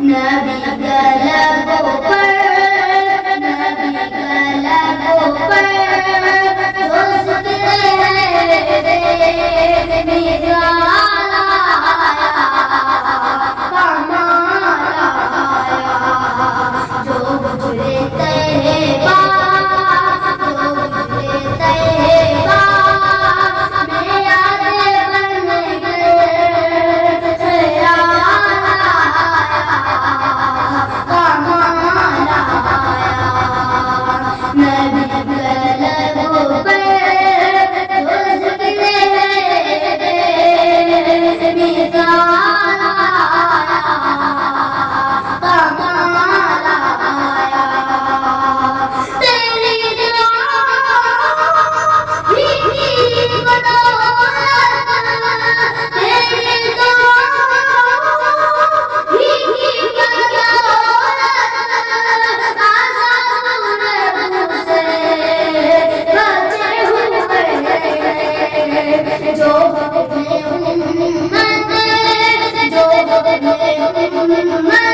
नबी गलबों पर, नबी गलबों पर जो जिक्र है निराला कमाल आया। जो गुजरे तैयबा, जो गुजरे तैयबा में याद बन गए ख्याल आया कमाल आया। नबी गलबों पर जो जिक्र है निराला कमाल आया। तेरी दुआ ही बदौलत, तेरी दुआ ही बदौलत आज़ाद से बचे हुए जो अपने उम्मत, जो अपने उम्मत